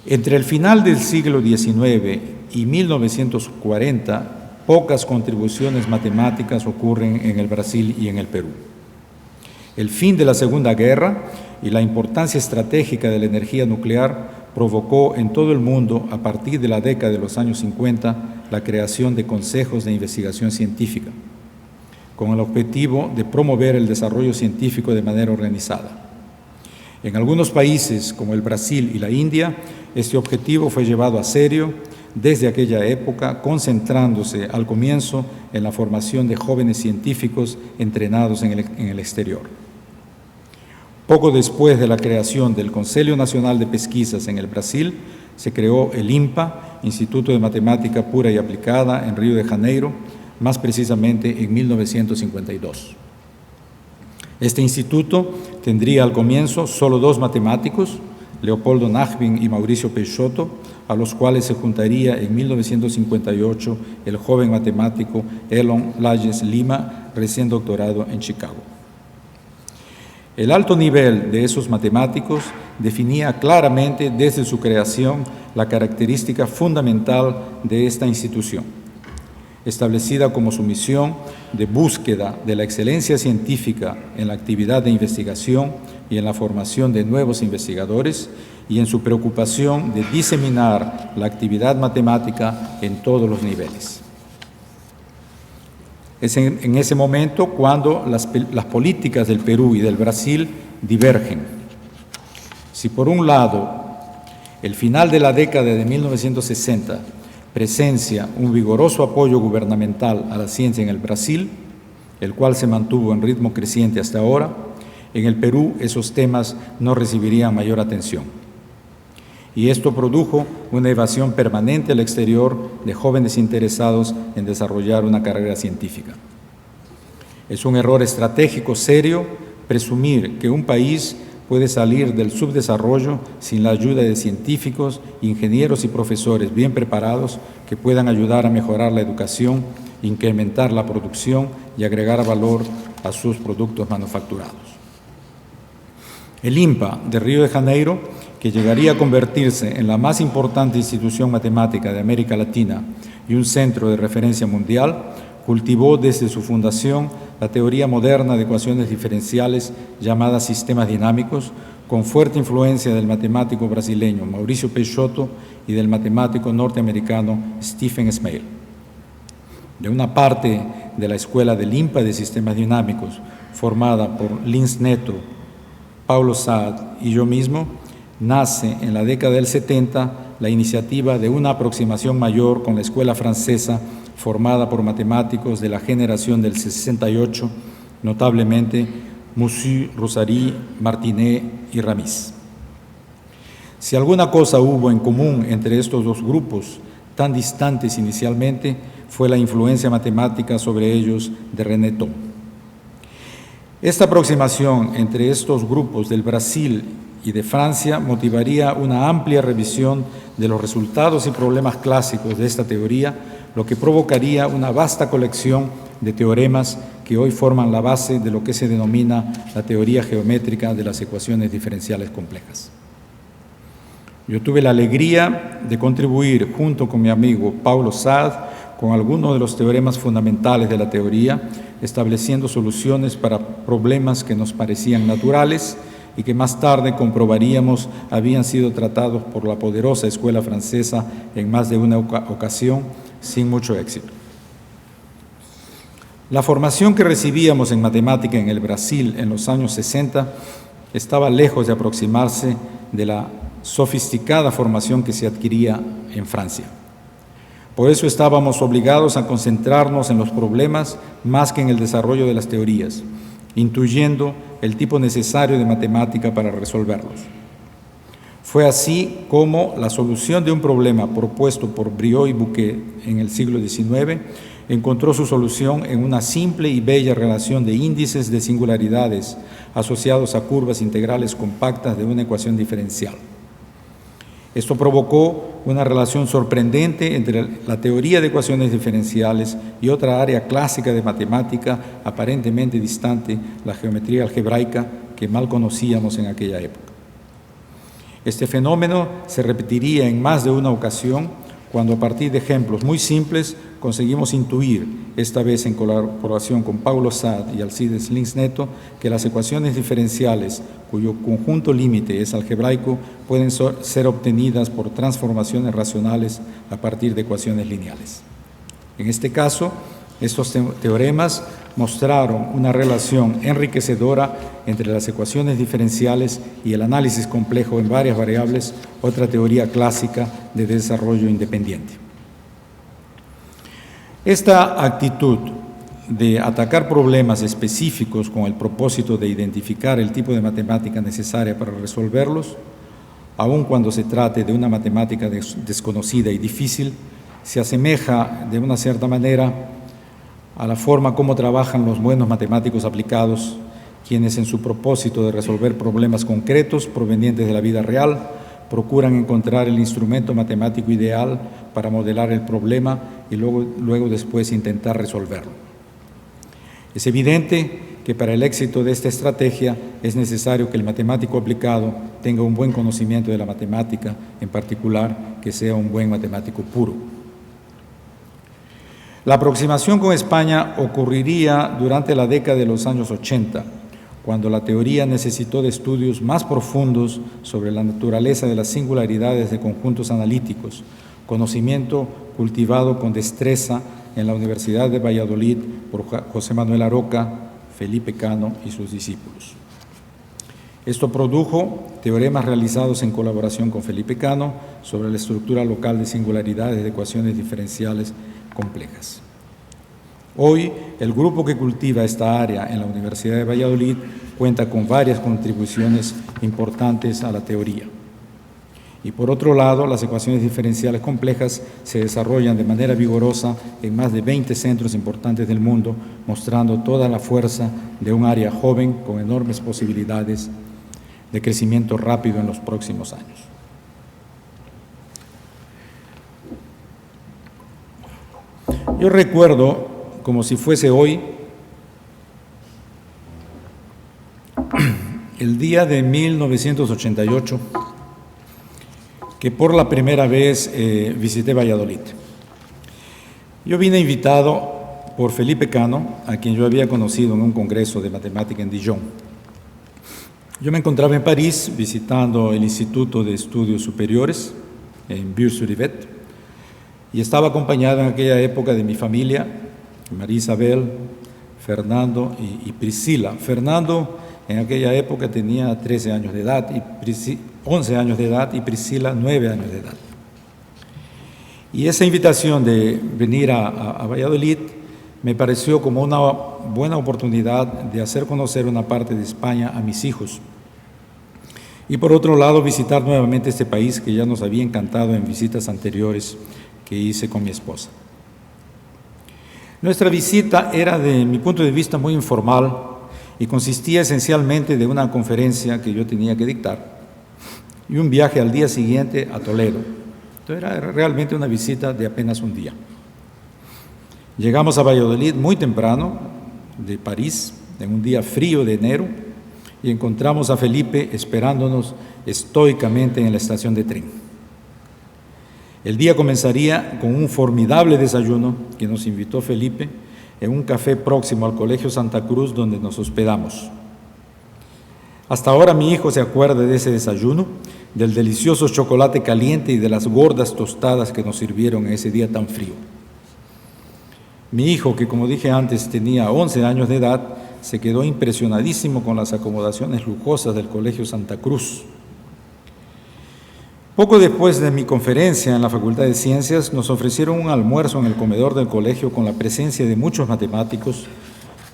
Entre el final del siglo XIX y 1940, pocas contribuciones matemáticas ocurren en el Brasil y en el Perú. El fin de la Segunda Guerra y la importancia estratégica de la energía nuclear provocó en todo el mundo, a partir de la década de los años 50, la creación de consejos de investigación científica, con el objetivo de promover el desarrollo científico de manera organizada. En algunos países, como el Brasil y la India, este objetivo fue llevado a serio desde aquella época, concentrándose al comienzo en la formación de jóvenes científicos entrenados en el exterior. Poco después de la creación del Conselho Nacional de Pesquisas en el Brasil, se creó el INPA, Instituto de Matemática Pura y Aplicada, en Río de Janeiro, más precisamente en 1952. Este instituto tendría al comienzo solo 2 matemáticos, Leopoldo Nachbin y Mauricio Peixoto, a los cuales se juntaría en 1958 el joven matemático Elon Lajes Lima, recién doctorado en Chicago. El alto nivel de esos matemáticos definía claramente desde su creación la característica fundamental de esta institución, establecida como su misión de búsqueda de la excelencia científica en la actividad de investigación y en la formación de nuevos investigadores y en su preocupación de diseminar la actividad matemática en todos los niveles. Es en ese momento cuando las políticas del Perú y del Brasil divergen. Si por un lado el final de la década de 1960 presencia un vigoroso apoyo gubernamental a la ciencia en el Brasil, el cual se mantuvo en ritmo creciente hasta ahora, en el Perú esos temas no recibirían mayor atención. Y esto produjo una evasión permanente al exterior de jóvenes interesados en desarrollar una carrera científica. Es un error estratégico serio presumir que un país puede salir del subdesarrollo sin la ayuda de científicos, ingenieros y profesores bien preparados que puedan ayudar a mejorar la educación, incrementar la producción y agregar valor a sus productos manufacturados. El INPA de Río de Janeiro, que llegaría a convertirse en la más importante institución matemática de América Latina y un centro de referencia mundial, cultivó desde su fundación la teoría moderna de ecuaciones diferenciales llamadas sistemas dinámicos, con fuerte influencia del matemático brasileño Mauricio Peixoto y del matemático norteamericano Stephen Smale. De una parte de la escuela del INPA de sistemas dinámicos, formada por Lins Neto, Paulo Saad y yo mismo, nace en la década del 70 la iniciativa de una aproximación mayor con la escuela francesa formada por matemáticos de la generación del 68, notablemente Moussu, Rosary, Martinet y Ramis. Si alguna cosa hubo en común entre estos dos grupos, tan distantes inicialmente, fue la influencia matemática sobre ellos de René Thom. Esta aproximación entre estos grupos del Brasil y de Francia motivaría una amplia revisión de los resultados y problemas clásicos de esta teoría, lo que provocaría una vasta colección de teoremas que hoy forman la base de lo que se denomina la teoría geométrica de las ecuaciones diferenciales complejas. Yo tuve la alegría de contribuir junto con mi amigo Paulo Saad con algunos de los teoremas fundamentales de la teoría, estableciendo soluciones para problemas que nos parecían naturales y que más tarde comprobaríamos habían sido tratados por la poderosa escuela francesa en más de una ocasión sin mucho éxito. La formación que recibíamos en matemática en el Brasil en los años 60 estaba lejos de aproximarse de la sofisticada formación que se adquiría en Francia. Por eso estábamos obligados a concentrarnos en los problemas más que en el desarrollo de las teorías, intuyendo el tipo necesario de matemática para resolverlos. Fue así como la solución de un problema propuesto por Briot y Bouquet en el siglo XIX encontró su solución en una simple y bella relación de índices de singularidades asociados a curvas integrales compactas de una ecuación diferencial. Esto provocó una relación sorprendente entre la teoría de ecuaciones diferenciales y otra área clásica de matemática aparentemente distante, la geometría algebraica, que mal conocíamos en aquella época. Este fenómeno se repetiría en más de una ocasión cuando a partir de ejemplos muy simples conseguimos intuir, esta vez en colaboración con Paulo Saad y Alcides Lins Neto, que las ecuaciones diferenciales cuyo conjunto límite es algebraico pueden ser obtenidas por transformaciones racionales a partir de ecuaciones lineales. En este caso, estos teoremas mostraron una relación enriquecedora entre las ecuaciones diferenciales y el análisis complejo en varias variables, otra teoría clásica de desarrollo independiente. Esta actitud de atacar problemas específicos con el propósito de identificar el tipo de matemática necesaria para resolverlos, aun cuando se trate de una matemática desconocida y difícil, se asemeja de una cierta manera a la forma como trabajan los buenos matemáticos aplicados, quienes en su propósito de resolver problemas concretos provenientes de la vida real, procuran encontrar el instrumento matemático ideal para modelar el problema y luego después intentar resolverlo. Es evidente que para el éxito de esta estrategia es necesario que el matemático aplicado tenga un buen conocimiento de la matemática, en particular que sea un buen matemático puro. La aproximación con España ocurriría durante la década de los años 80, cuando la teoría necesitó de estudios más profundos sobre la naturaleza de las singularidades de conjuntos analíticos, conocimiento cultivado con destreza en la Universidad de Valladolid por José Manuel Aroca, Felipe Cano y sus discípulos. Esto produjo teoremas realizados en colaboración con Felipe Cano sobre la estructura local de singularidades de ecuaciones diferenciales complejas. Hoy, el grupo que cultiva esta área en la Universidad de Valladolid cuenta con varias contribuciones importantes a la teoría. Y por otro lado, las ecuaciones diferenciales complejas se desarrollan de manera vigorosa en más de 20 centros importantes del mundo, mostrando toda la fuerza de un área joven con enormes posibilidades de crecimiento rápido en los próximos años. Yo recuerdo, como si fuese hoy, el día de 1988, que por la primera vez visité Valladolid. Yo vine invitado por Felipe Cano, a quien yo había conocido en un congreso de matemática en Dijon. Yo me encontraba en París visitando el Instituto de Estudios Superiores, en Vieux-sur-Yvette, y estaba acompañado en aquella época de mi familia, María Isabel, Fernando y Priscila. Fernando en aquella época tenía 13 años de edad, 11 años de edad, y Priscila 9 años de edad. Y esa invitación de venir a Valladolid me pareció como una buena oportunidad de hacer conocer una parte de España a mis hijos. Y por otro lado, visitar nuevamente este país que ya nos había encantado en visitas anteriores que hice con mi esposa. Nuestra visita era, de mi punto de vista, muy informal y consistía esencialmente de una conferencia que yo tenía que dictar y un viaje al día siguiente a Toledo. Entonces era realmente una visita de apenas un día. Llegamos a Valladolid muy temprano de París, en un día frío de enero, y encontramos a Felipe esperándonos estoicamente en la estación de tren. El día comenzaría con un formidable desayuno que nos invitó Felipe en un café próximo al Colegio Santa Cruz, donde nos hospedamos. Hasta ahora mi hijo se acuerda de ese desayuno, del delicioso chocolate caliente y de las gordas tostadas que nos sirvieron en ese día tan frío. Mi hijo, que como dije antes tenía 11 años de edad, se quedó impresionadísimo con las acomodaciones lujosas del Colegio Santa Cruz. Poco después de mi conferencia en la Facultad de Ciencias, nos ofrecieron un almuerzo en el comedor del colegio con la presencia de muchos matemáticos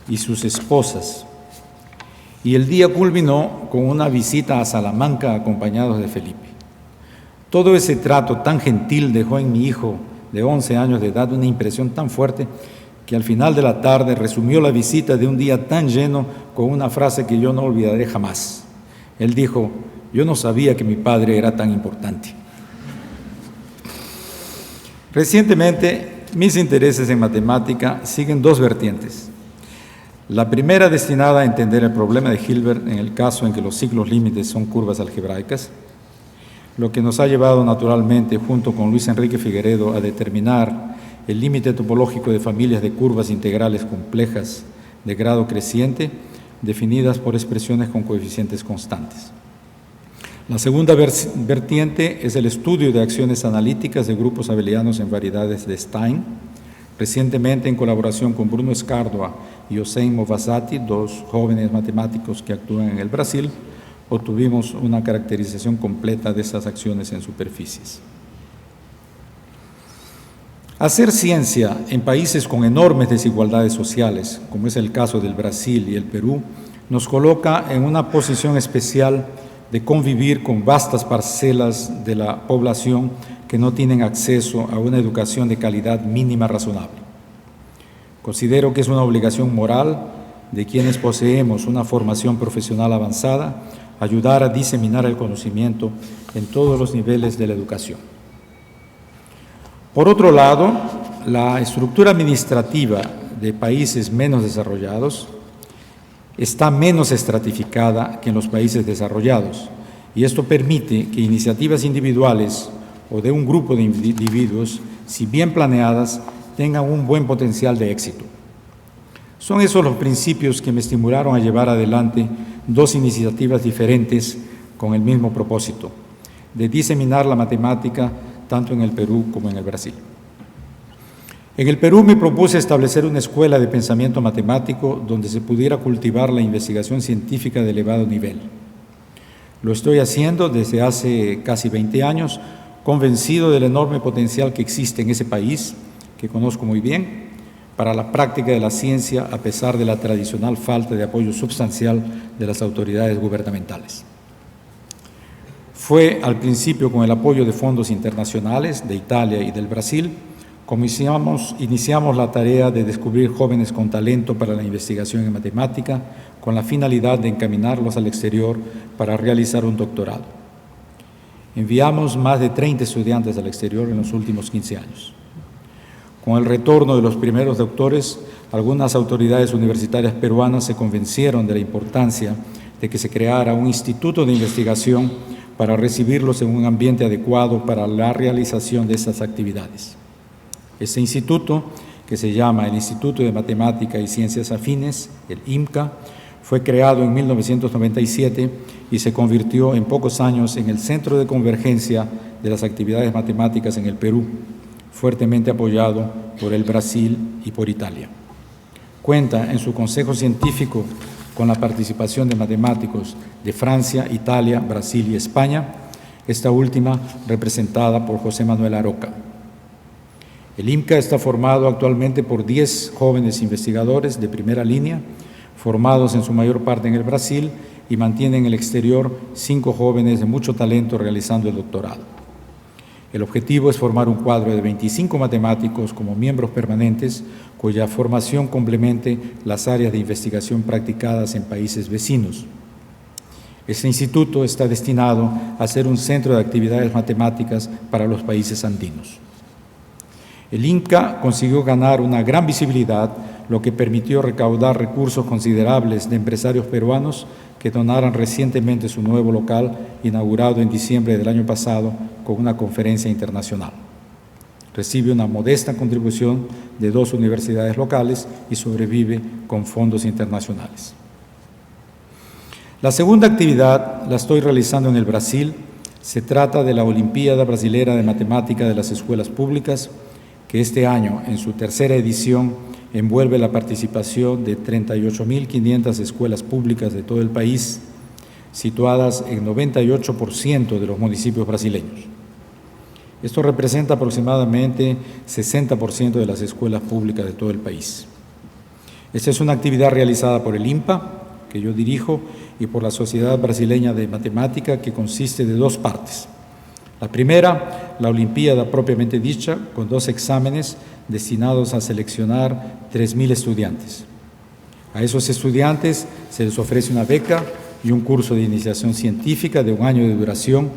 y sus esposas. Y el día culminó con una visita a Salamanca acompañados de Felipe. Todo ese trato tan gentil dejó en mi hijo de 11 años de edad una impresión tan fuerte que al final de la tarde resumió la visita de un día tan lleno con una frase que yo no olvidaré jamás. Él dijo: "Yo no sabía que mi padre era tan importante". Recientemente, mis intereses en matemática siguen dos vertientes. La primera destinada a entender el problema de Hilbert en el caso en que los ciclos límites son curvas algebraicas, lo que nos ha llevado naturalmente, junto con Luis Enrique Figueredo, a determinar el límite topológico de familias de curvas integrales complejas de grado creciente, definidas por expresiones con coeficientes constantes. La segunda vertiente es el estudio de acciones analíticas de grupos abelianos en variedades de Stein. Recientemente, en colaboración con Bruno Escardua y Hossein Movazati, dos jóvenes matemáticos que actúan en el Brasil, obtuvimos una caracterización completa de estas acciones en superficies. Hacer ciencia en países con enormes desigualdades sociales, como es el caso del Brasil y el Perú, nos coloca en una posición especial de convivir con vastas parcelas de la población que no tienen acceso a una educación de calidad mínima razonable. Considero que es una obligación moral de quienes poseemos una formación profesional avanzada, ayudar a diseminar el conocimiento en todos los niveles de la educación. Por otro lado, la estructura administrativa de países menos desarrollados está menos estratificada que en los países desarrollados, y esto permite que iniciativas individuales o de un grupo de individuos, si bien planeadas, tengan un buen potencial de éxito. Son esos los principios que me estimularon a llevar adelante dos iniciativas diferentes con el mismo propósito, de diseminar la matemática tanto en el Perú como en el Brasil. En el Perú me propuse establecer una escuela de pensamiento matemático donde se pudiera cultivar la investigación científica de elevado nivel. Lo estoy haciendo desde hace casi 20 años, convencido del enorme potencial que existe en ese país, que conozco muy bien, para la práctica de la ciencia a pesar de la tradicional falta de apoyo sustancial de las autoridades gubernamentales. Fue al principio con el apoyo de fondos internacionales de Italia y del Brasil como iniciamos la tarea de descubrir jóvenes con talento para la investigación en matemática con la finalidad de encaminarlos al exterior para realizar un doctorado. Enviamos más de 30 estudiantes al exterior en los últimos 15 años. Con el retorno de los primeros doctores, algunas autoridades universitarias peruanas se convencieron de la importancia de que se creara un instituto de investigación para recibirlos en un ambiente adecuado para la realización de estas actividades. Este instituto, que se llama el Instituto de Matemática y Ciencias Afines, el IMCA, fue creado en 1997 y se convirtió en pocos años en el centro de convergencia de las actividades matemáticas en el Perú, fuertemente apoyado por el Brasil y por Italia. Cuenta en su consejo científico con la participación de matemáticos de Francia, Italia, Brasil y España, esta última representada por José Manuel Aroca. El IMCA está formado actualmente por 10 jóvenes investigadores de primera línea, formados en su mayor parte en el Brasil, y mantiene en el exterior 5 jóvenes de mucho talento realizando el doctorado. El objetivo es formar un cuadro de 25 matemáticos como miembros permanentes, cuya formación complemente las áreas de investigación practicadas en países vecinos. Este instituto está destinado a ser un centro de actividades matemáticas para los países andinos. El IMCA consiguió ganar una gran visibilidad, lo que permitió recaudar recursos considerables de empresarios peruanos que donaron recientemente su nuevo local, inaugurado en diciembre del año pasado con una conferencia internacional. Recibe una modesta contribución de 2 universidades locales y sobrevive con fondos internacionales. La segunda actividad la estoy realizando en el Brasil. Se trata de la Olimpíada Brasilera de Matemática de las Escuelas Públicas, que este año, en su tercera edición, envuelve la participación de 38.500 escuelas públicas de todo el país, situadas en 98% de los municipios brasileños. Esto representa aproximadamente 60% de las escuelas públicas de todo el país. Esta es una actividad realizada por el IMPA, que yo dirijo, y por la Sociedad Brasileña de Matemática, que consiste de 2 partes. La primera, la Olimpíada propiamente dicha, con 2 exámenes destinados a seleccionar 3.000 estudiantes. A esos estudiantes se les ofrece una beca y un curso de iniciación científica de 1 año de duración,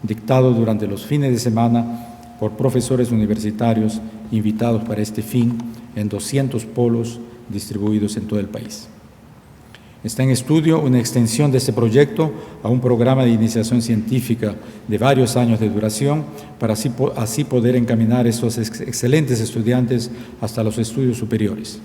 dictado durante los fines de semana por profesores universitarios invitados para este fin en 200 polos distribuidos en todo el país. Está en estudio una extensión de este proyecto a un programa de iniciación científica de varios años de duración para así poder encaminar a estos excelentes estudiantes hasta los estudios superiores.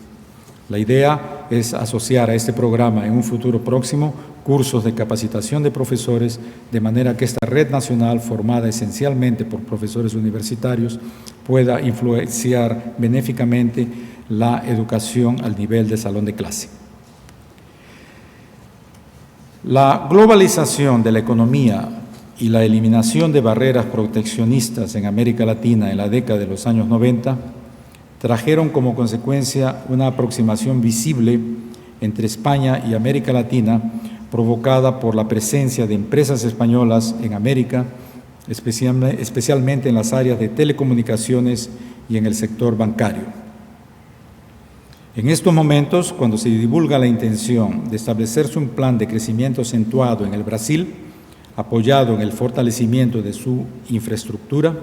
La idea es asociar a este programa en un futuro próximo cursos de capacitación de profesores, de manera que esta red nacional, formada esencialmente por profesores universitarios, pueda influenciar benéficamente la educación al nivel de salón de clase. La globalización de la economía y la eliminación de barreras proteccionistas en América Latina en la década de los años 90 trajeron como consecuencia una aproximación visible entre España y América Latina, provocada por la presencia de empresas españolas en América, especialmente en las áreas de telecomunicaciones y en el sector bancario. En estos momentos, cuando se divulga la intención de establecerse un plan de crecimiento acentuado en el Brasil, apoyado en el fortalecimiento de su infraestructura,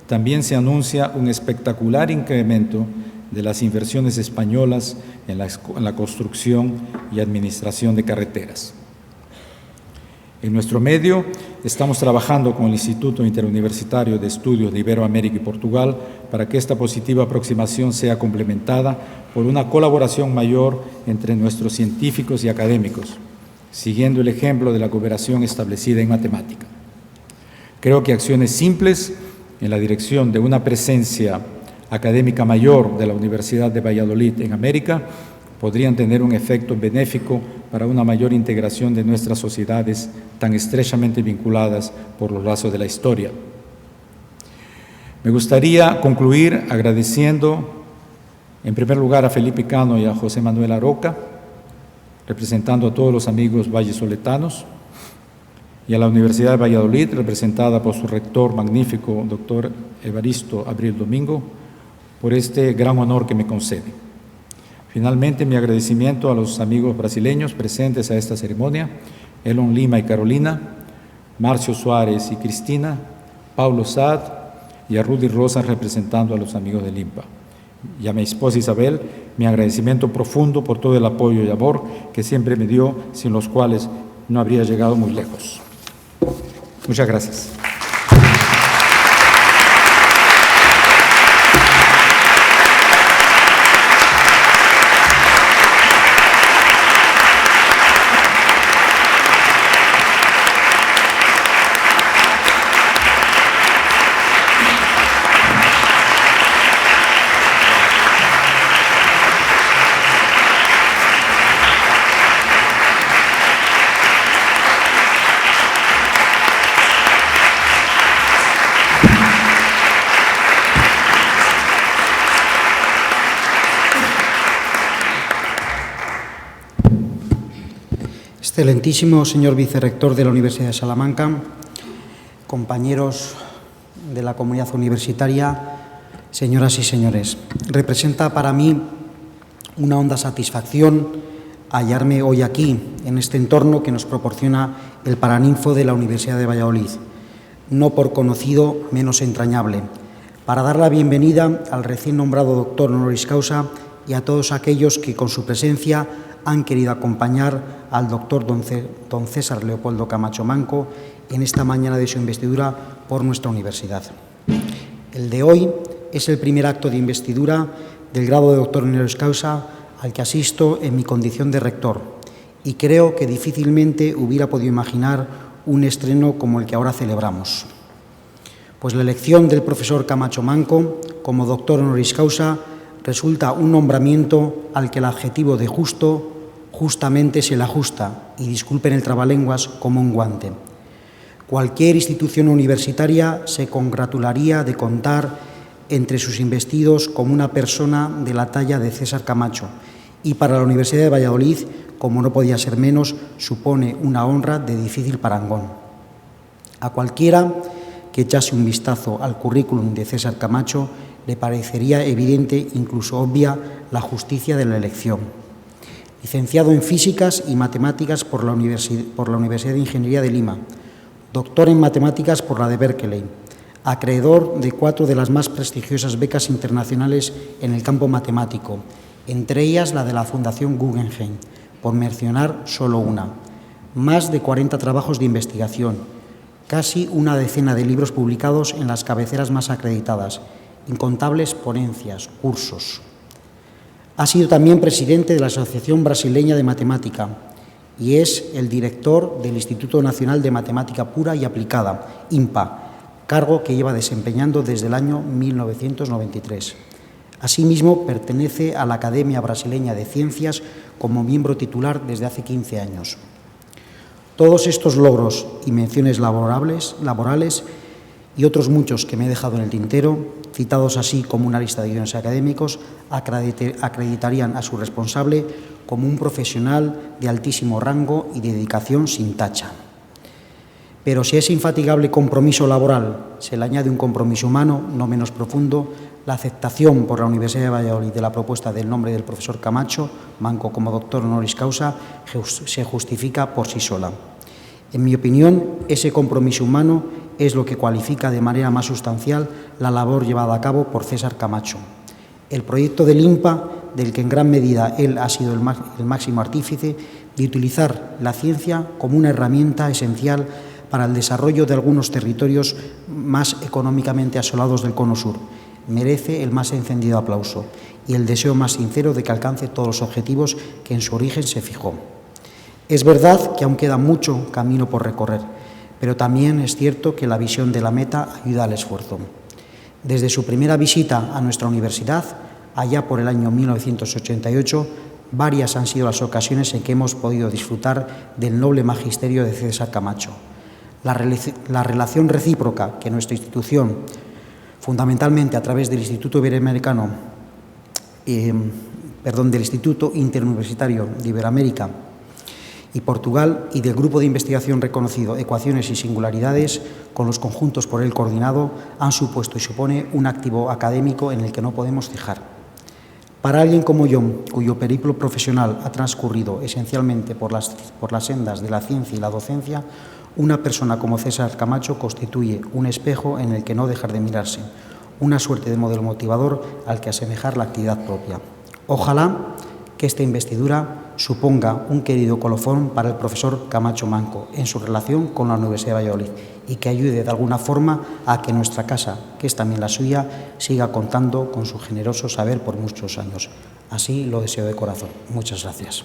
también se anuncia un espectacular incremento de las inversiones españolas en la construcción y administración de carreteras. En nuestro medio estamos trabajando con el Instituto Interuniversitario de Estudios de Iberoamérica y Portugal para que esta positiva aproximación sea complementada por una colaboración mayor entre nuestros científicos y académicos, siguiendo el ejemplo de la cooperación establecida en matemática. Creo que acciones simples en la dirección de una presencia académica mayor de la Universidad de Valladolid en América podrían tener un efecto benéfico para una mayor integración de nuestras sociedades tan estrechamente vinculadas por los lazos de la historia. Me gustaría concluir agradeciendo, en primer lugar, a Felipe Cano y a José Manuel Aroca, representando a todos los amigos vallesoletanos, y a la Universidad de Valladolid, representada por su rector magnífico, doctor Evaristo Abril Domingo, por este gran honor que me concede. Finalmente, mi agradecimiento a los amigos brasileños presentes a esta ceremonia, Elon Lima y Carolina, Marcio Suárez y Cristina, Paulo Saad y a Rudy Rosas representando a los amigos del IMPA. Y a mi esposa Isabel, mi agradecimiento profundo por todo el apoyo y amor que siempre me dio, sin los cuales no habría llegado muy lejos. Muchas gracias. Excelentísimo señor vicerrector de la Universidad de Salamanca, compañeros de la comunidad universitaria, señoras y señores, representa para mí una honda satisfacción hallarme hoy aquí, en este entorno que nos proporciona el Paraninfo de la Universidad de Valladolid, no por conocido menos entrañable, para dar la bienvenida al recién nombrado doctor honoris causa y a todos aquellos que con su presencia han querido acompañar al doctor don César Leopoldo Camacho Manco en esta mañana de su investidura por nuestra universidad. El de hoy es el primer acto de investidura del grado de doctor honoris causa al que asisto en mi condición de rector y creo que difícilmente hubiera podido imaginar un estreno como el que ahora celebramos. Pues la elección del profesor Camacho Manco como doctor honoris causa resulta un nombramiento al que el adjetivo de justo justamente se le ajusta, y disculpen el trabalenguas, como un guante. Cualquier institución universitaria se congratularía de contar entre sus investidos como una persona de la talla de César Camacho, y para la Universidad de Valladolid, como no podía ser menos, supone una honra de difícil parangón. A cualquiera que echase un vistazo al currículum de César Camacho le parecería evidente, incluso obvia, la justicia de la elección. Licenciado en Físicas y Matemáticas por la Universidad de Ingeniería de Lima, doctor en Matemáticas por la de Berkeley, acreedor de 4 de las más prestigiosas becas internacionales en el campo matemático, entre ellas la de la Fundación Guggenheim, por mencionar solo una, más de 40 trabajos de investigación, casi una decena de libros publicados en las cabeceras más acreditadas, incontables ponencias, cursos. Ha sido también presidente de la Asociación Brasileña de Matemática y es el director del Instituto Nacional de Matemática Pura y Aplicada, INPA, cargo que lleva desempeñando desde el año 1993. Asimismo, pertenece a la Academia Brasileña de Ciencias como miembro titular desde hace 15 años. Todos estos logros y menciones laborales y otros muchos que me he dejado en el tintero, citados así como una lista de guiones académicos, acreditarían a su responsable como un profesional de altísimo rango y dedicación sin tacha. Pero si a ese infatigable compromiso laboral se le añade un compromiso humano no menos profundo, la aceptación por la Universidad de Valladolid de la propuesta del nombre del profesor Camacho Manco como doctor honoris causa se justifica por sí sola. En mi opinión, ese compromiso humano es lo que cualifica de manera más sustancial la labor llevada a cabo por César Camacho. El proyecto del INPA, del que en gran medida él ha sido el máximo artífice, de utilizar la ciencia como una herramienta esencial para el desarrollo de algunos territorios más económicamente asolados del Cono Sur, merece el más encendido aplauso y el deseo más sincero de que alcance todos los objetivos que en su origen se fijó. Es verdad que aún queda mucho camino por recorrer, pero también es cierto que la visión de la meta ayuda al esfuerzo. Desde su primera visita a nuestra universidad, allá por el año 1988, varias han sido las ocasiones en que hemos podido disfrutar del noble magisterio de César Camacho. La relación recíproca que nuestra institución, fundamentalmente a través del Instituto Iberoamericano, del Instituto Interuniversitario de Iberoamérica y Portugal y del grupo de investigación reconocido Ecuaciones y Singularidades, con los conjuntos por él coordinado, han supuesto y supone un activo académico en el que no podemos cejar. Para alguien como yo, cuyo periplo profesional ha transcurrido esencialmente por las sendas de la ciencia y la docencia, una persona como César Camacho constituye un espejo en el que no dejar de mirarse, una suerte de modelo motivador al que asemejar la actividad propia. Ojalá que esta investidura suponga un querido colofón para el profesor Camacho Manco en su relación con la Universidad de Valladolid y que ayude de alguna forma a que nuestra casa, que es también la suya, siga contando con su generoso saber por muchos años. Así lo deseo de corazón. Muchas gracias.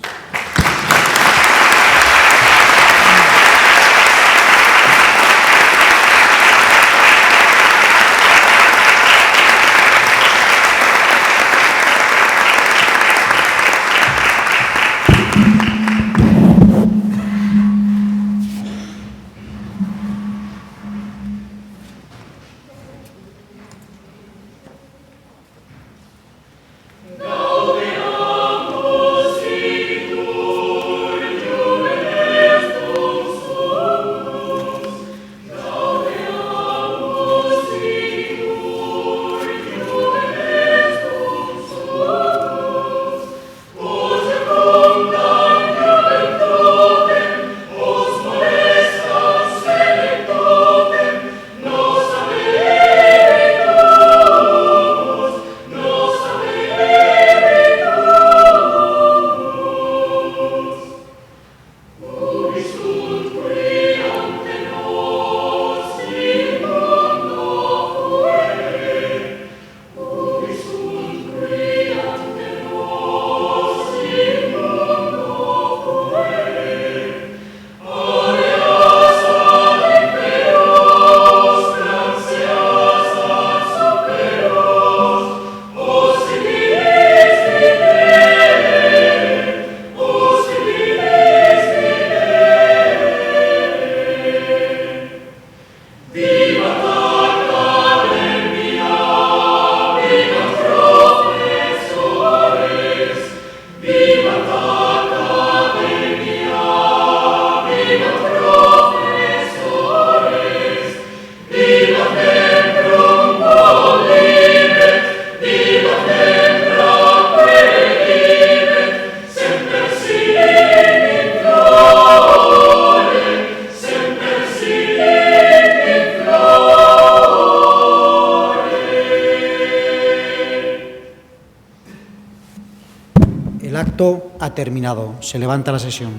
El acto ha terminado. Se levanta la sesión.